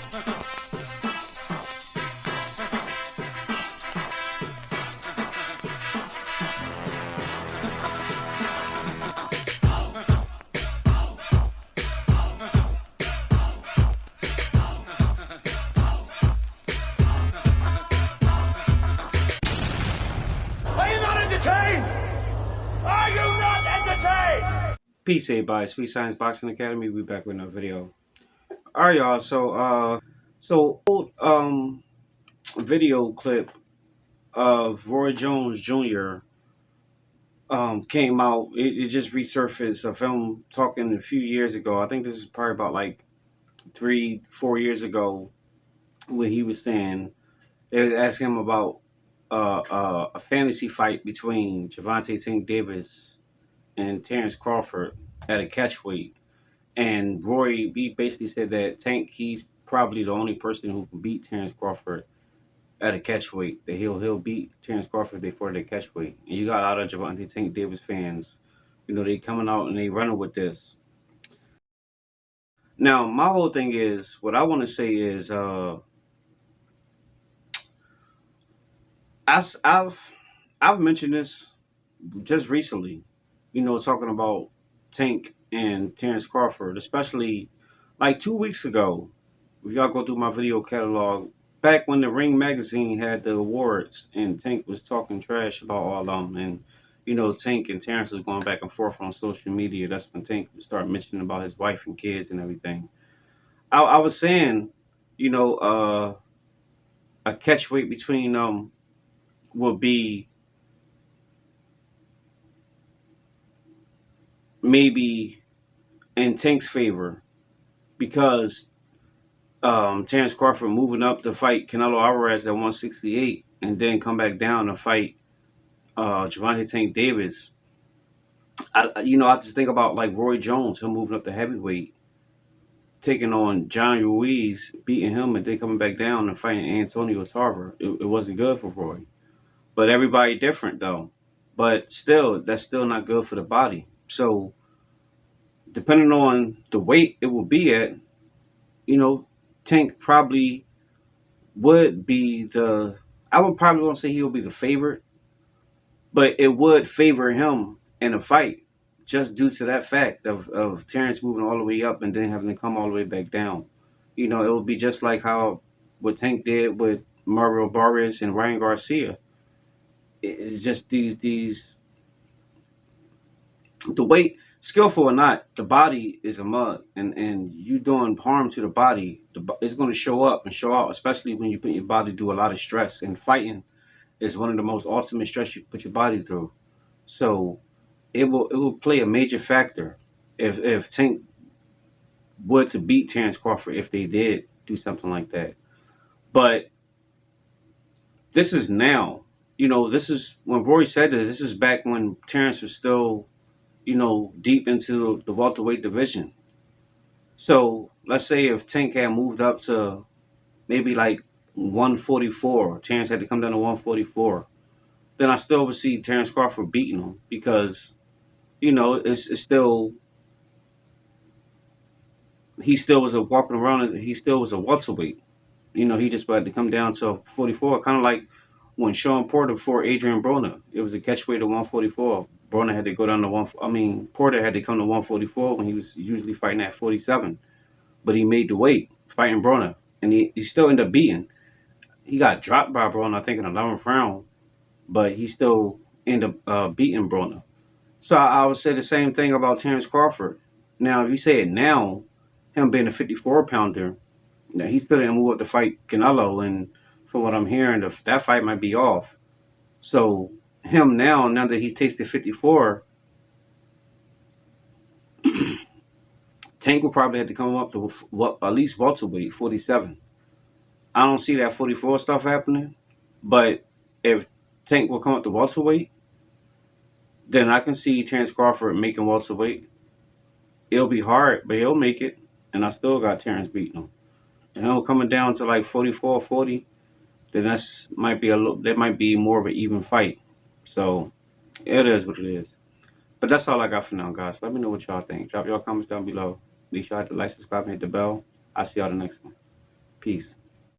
Are you not entertained? Peace, everybody. Sweet Science Boxing Academy. We back with another video. All right, y'all. So old video clip of Roy Jones Jr. Came out. It just resurfaced of him talking a few years ago. I think this is probably about like 3-4 years ago, where he was saying they was asking him about a fantasy fight between Gervonta Tank Davis and Terence Crawford at a catchweight. And Roy, he basically said that Tank, he's probably the only person who can beat Terence Crawford at a catchweight. That he'll beat Terence Crawford before the catchweight. And you got a lot of Gervonta Tank Davis fans, they coming out and they running with this. Now, my whole thing is, what I want to say is, I've mentioned this just recently, talking about Tank and Terence Crawford, especially like 2 weeks ago. If y'all go through my video catalog, back when the Ring magazine had the awards and Tank was talking trash about all of them, and Tank and Terence was going back and forth on social media. That's when Tank started mentioning about his wife and kids and everything. I was saying, a catchweight between them would be maybe in Tank's favor, because Terence Crawford moving up to fight Canelo Alvarez at 168 and then come back down to fight Gervonta Tank Davis. I just think about like Roy Jones, him moving up to heavyweight, taking on John Ruiz, beating him, and then coming back down and fighting Antonio Tarver. It wasn't good for Roy. But everybody different though. But still, that's still not good for the body. So depending on the weight it will be at, Tank probably would be I would probably want to say he will be the favorite, but it would favor him in a fight just due to that fact of Terence moving all the way up and then having to come all the way back down. It would be just like how what Tank did with Mario Barrios and Ryan Garcia. It's just these the weight, skillful or not, the body is a mug, and you doing harm to the body, it's going to show up and show out, especially when you put your body through a lot of stress. And fighting is one of the most ultimate stress you put your body through. So it will play a major factor if Tank were to beat Terence Crawford, if they did do something like that. But this is now, this is when Roy said this is back when Terence was still deep into the welterweight division. So let's say if Tank had moved up to maybe like 144, Terence had to come down to 144, then I still would see Terence Crawford beating him, because, it's still, he still was walking around, he still was a welterweight. He just had to come down to 44, kind of like when Sean Porter fought Adrian Broner. It was a catchweight at 144. Broner had to go down to Porter had to come to 144 when he was usually fighting at 47. But he made the weight fighting Broner, and he still ended up beating. He got dropped by Broner, I think, in the 11th round, but he still ended up beating Broner. So I would say the same thing about Terence Crawford. Now, if you say it now, him being a 54-pounder, he still didn't move up to fight Canelo, and from what I'm hearing, that fight might be off. So him now that he tasted 54, Tank will probably have to come up to at least welterweight, 47. I don't see that 44 stuff happening, but if Tank will come up to welterweight, then I can see Terence Crawford making welterweight. It'll be hard, but he'll make it, and I still got Terence beating him. And he'll coming down to like 44, 40, then that might be more of an even fight. So it is what it is. But that's all I got for now, guys. Let me know what y'all think. Drop your comments down below. Be sure to like, subscribe, and hit the bell. I'll see y'all the next one. Peace.